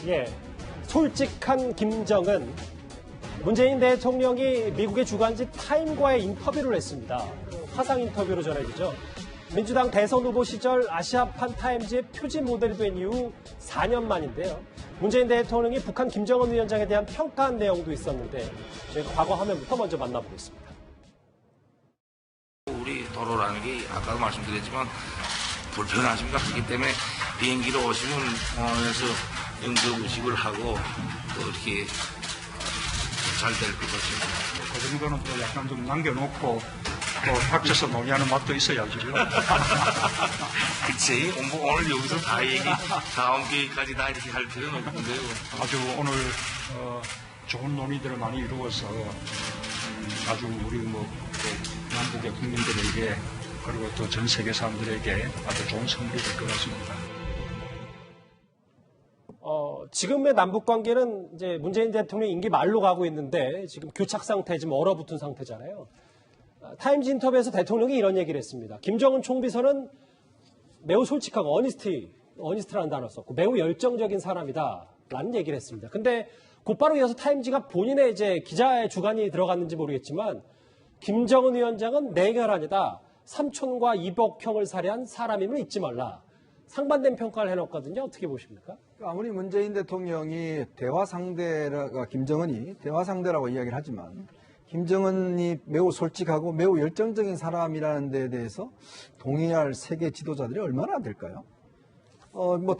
예, 솔직한 김정은. 문재인 대통령이 미국의 주간지 타임과의 인터뷰를 했습니다. 화상 인터뷰로 전해지죠. 민주당 대선 후보 시절 아시아판 타임즈의 표지 모델이 된 이후 4년 만인데요. 문재인 대통령이 북한 김정은 위원장에 대한 평가한 내용도 있었는데 저희가 과거 화면부터 먼저 만나보겠습니다. 우리 도로라는 게 아까도 말씀드렸지만 불편하십니다. 그렇기 때문에 비행기로 오시면 공항에서 응급 의식을 하고 또 이렇게 잘 될 것 같습니다. 그 정도는 또 약간 좀 남겨놓고 또 닥쳐서 논의하는 맛도 있어야죠. 그치? 오늘 여기서 다 다음 기회까지 다 이렇게 할 필요는 없는데요. 아주 오늘 좋은 논의들을 많이 이루어서 아주 우리 남북의 국민들에게 그리고 또 전 세계 사람들에게 아주 좋은 선물이 될 것 같습니다. 지금의 남북 관계는 이제 문재인 대통령 임기 말로 가고 있는데 지금 교착 상태, 지금 얼어붙은 상태잖아요. 타임즈 인터뷰에서 대통령이 이런 얘기를 했습니다. 김정은 총비서는 매우 솔직하고 어니스트라는 단어 썼고 매우 열정적인 사람이다라는 얘기를 했습니다. 근데 곧바로 이어서 타임즈가 본인의 이제 기자의 주관이 들어갔는지 모르겠지만 김정은 위원장은 내결한이다. 삼촌과 이복형을 살해한 사람임을 잊지 말라. 상반된 평가를 해놓거든요. 어떻게 보십니까? 아무리 문재인 대통령이 김정은이 대화 상대라고 이야기를 하지만 김정은이 매우 솔직하고 매우 열정적인 사람이라는 데에 대해서 동의할 세계 지도자들이 얼마나 될까요?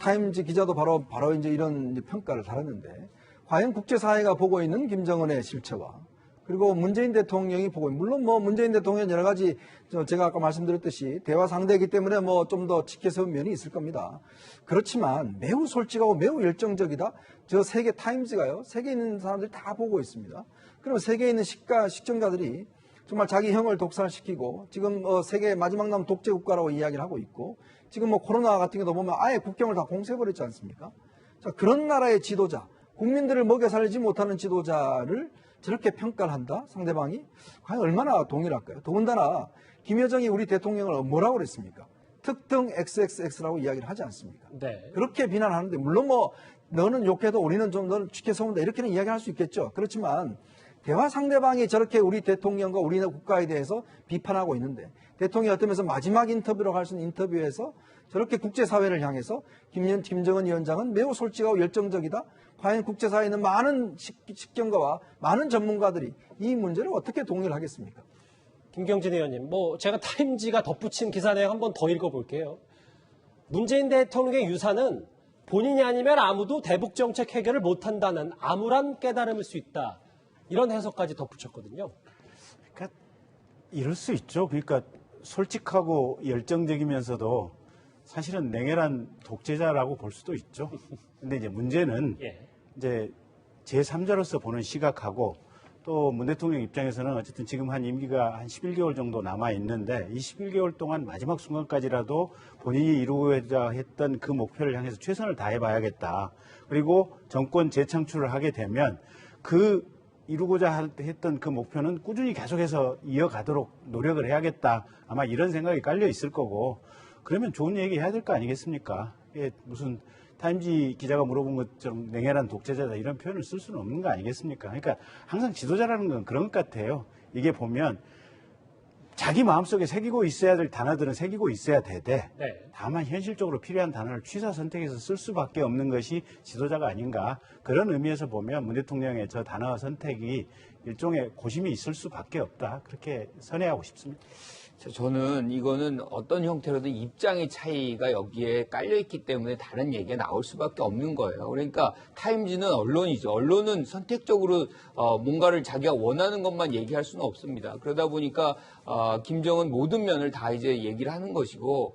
타임즈 기자도 바로 이제 이런 평가를 달았는데 과연 국제사회가 보고 있는 김정은의 실체와 그리고 문재인 대통령이 보고 물론 문재인 대통령은 여러 가지 제가 아까 말씀드렸듯이 대화 상대이기 때문에 좀 더 지켜세운 면이 있을 겁니다. 그렇지만 매우 솔직하고 매우 열정적이다. 저 세계 타임즈가요. 세계에 있는 사람들이 다 보고 있습니다. 그러면 세계에 있는 시청자들이 정말 자기 형을 독살시키고 지금 세계 마지막 남은 독재 국가라고 이야기를 하고 있고 지금 코로나 같은 경우도 보면 아예 국경을 다 봉쇄해버렸지 않습니까? 자, 그런 나라의 지도자, 국민들을 먹여 살리지 못하는 지도자를 저렇게 평가를 한다? 상대방이? 과연 얼마나 동일할까요? 더군다나 김여정이 우리 대통령을 뭐라고 그랬습니까? 특등 XXX라고 이야기를 하지 않습니까? 네. 그렇게 비난하는데 물론 너는 욕해도 우리는 좀 너를 지켜세운다 이렇게는 이야기할 수 있겠죠. 그렇지만 대화 상대방이 저렇게 우리 대통령과 우리나라 국가에 대해서 비판하고 있는데 대통령이 어떤 면에서 마지막 인터뷰라고 할 수 있는 인터뷰에서 저렇게 국제사회를 향해서 김정은 위원장은 매우 솔직하고 열정적이다. 과연 국제사회에 있는 많은 식견가와 많은 전문가들이 이 문제를 어떻게 동의를 하겠습니까? 김경진 의원님, 제가 타임지가 덧붙인 기사 내용 한 번 더 읽어볼게요. 문재인 대통령의 유사는 본인이 아니면 아무도 대북 정책 해결을 못한다는 암울한 깨달음일 수 있다. 이런 해석까지 덧붙였거든요. 그러니까 이럴 수 있죠. 그러니까 솔직하고 열정적이면서도 사실은 냉혈한 독재자라고 볼 수도 있죠. 근데 이제 문제는 이제 제3자로서 보는 시각하고 또 문 대통령 입장에서는 어쨌든 지금 한 임기가 한 11개월 정도 남아 있는데 이 11개월 동안 마지막 순간까지라도 본인이 이루고자 했던 그 목표를 향해서 최선을 다해봐야겠다. 그리고 정권 재창출을 하게 되면 그 이루고자 했던 그 목표는 꾸준히 계속해서 이어가도록 노력을 해야겠다. 아마 이런 생각이 깔려 있을 거고 그러면 좋은 얘기 해야 될 거 아니겠습니까? 이게 무슨 타임지 기자가 물어본 것처럼 냉혈한 독재자다 이런 표현을 쓸 수는 없는 거 아니겠습니까? 그러니까 항상 지도자라는 건 그런 것 같아요. 이게 보면 자기 마음속에 새기고 있어야 될 단어들은 새기고 있어야 되되 다만 현실적으로 필요한 단어를 취사 선택해서 쓸 수밖에 없는 것이 지도자가 아닌가. 그런 의미에서 보면 문 대통령의 저 단어 선택이 일종의 고심이 있을 수밖에 없다. 그렇게 선회하고 싶습니다. 저는 이거는 어떤 형태로든 입장의 차이가 여기에 깔려있기 때문에 다른 얘기가 나올 수밖에 없는 거예요. 그러니까 타임즈는 언론이죠. 언론은 선택적으로 뭔가를 자기가 원하는 것만 얘기할 수는 없습니다. 그러다 보니까 김정은 모든 면을 다 이제 얘기를 하는 것이고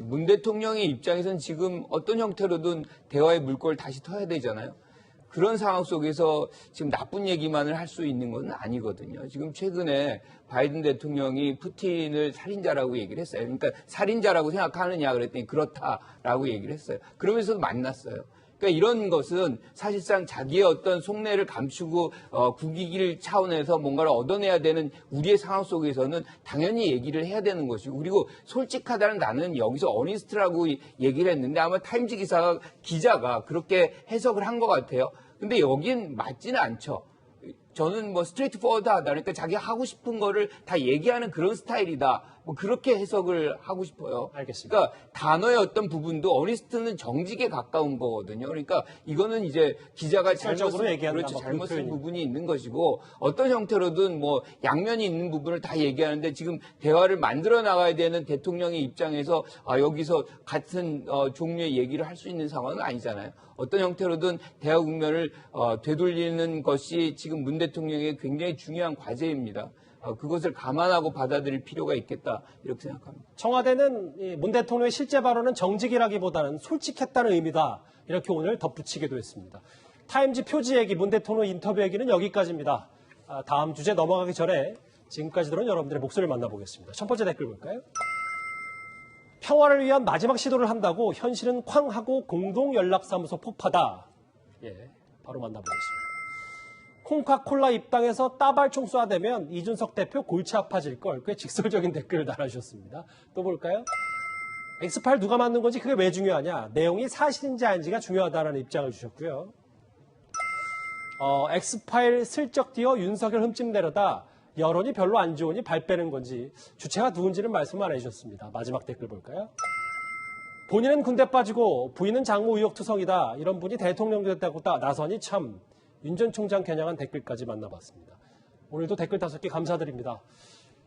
문 대통령의 입장에서는 지금 어떤 형태로든 대화의 물꼬를 다시 터야 되잖아요. 그런 상황 속에서 지금 나쁜 얘기만을 할 수 있는 건 아니거든요. 지금 최근에 바이든 대통령이 푸틴을 살인자라고 얘기를 했어요. 그러니까 살인자라고 생각하느냐 그랬더니 그렇다라고 얘기를 했어요. 그러면서도 만났어요. 그러니까 이런 것은 사실상 자기의 어떤 속내를 감추고 국익을 차원에서 뭔가를 얻어내야 되는 우리의 상황 속에서는 당연히 얘기를 해야 되는 것이고, 그리고 솔직하다는 나는 여기서 어니스트라고 얘기를 했는데 아마 타임즈 기자가 그렇게 해석을 한 것 같아요. 근데 여긴 맞지는 않죠. 저는 뭐 스트레이트 포워드하다, 그러니까 자기가 하고 싶은 거를 다 얘기하는 그런 스타일이다, 뭐 그렇게 해석을 하고 싶어요. 알겠습니다. 그러니까 단어의 어떤 부분도 어니스트는 정직에 가까운 거거든요. 그러니까 이거는 이제 기자가 직설적으로 얘기한다, 그렇죠, 뭐 잘못 쓴 표현이. 부분이 있는 것이고, 어떤 형태로든 뭐 양면이 있는 부분을 다 얘기하는데 지금 대화를 만들어 나가야 되는 대통령의 입장에서 여기서 같은 종류의 얘기를 할 수 있는 상황은 아니잖아요. 어떤 형태로든 대화 국면을 되돌리는 것이 지금 문 대통령의 굉장히 중요한 과제입니다. 그것을 감안하고 받아들일 필요가 있겠다, 이렇게 생각합니다. 청와대는 이 문 대통령의 실제 발언은 정직이라기보다는 솔직했다는 의미다, 이렇게 오늘 덧붙이기도 했습니다. 타임지 표지 얘기, 문 대통령 인터뷰 얘기는 여기까지입니다. 다음 주제 넘어가기 전에 지금까지 들은 여러분들의 목소리를 만나보겠습니다. 첫 번째 댓글 볼까요? 평화를 위한 마지막 시도를 한다고 현실은 쾅하고 공동연락사무소 폭파다. 예, 바로 만나보겠습니다. 콩카콜라 입당해서 따발총 쏴대면 이준석 대표 골치 아파질 걸. 꽤 직설적인 댓글을 달아주셨습니다. 또 볼까요? X 파일 누가 만든 건지 그게 왜 중요하냐. 내용이 사실인지 아닌지가 중요하다는 입장을 주셨고요. X파일 슬쩍 띄어 윤석열 흠집 내려다 여론이 별로 안 좋으니 발 빼는 건지 주체가 누군지는 말씀 안 해주셨습니다. 마지막 댓글 볼까요? 본인은 군대 빠지고 부인은 장모 의혹투성이다. 이런 분이 대통령 됐다고 나서니 참. 윤 전 총장 겨냥한 댓글까지 만나봤습니다. 오늘도 댓글 5개 감사드립니다.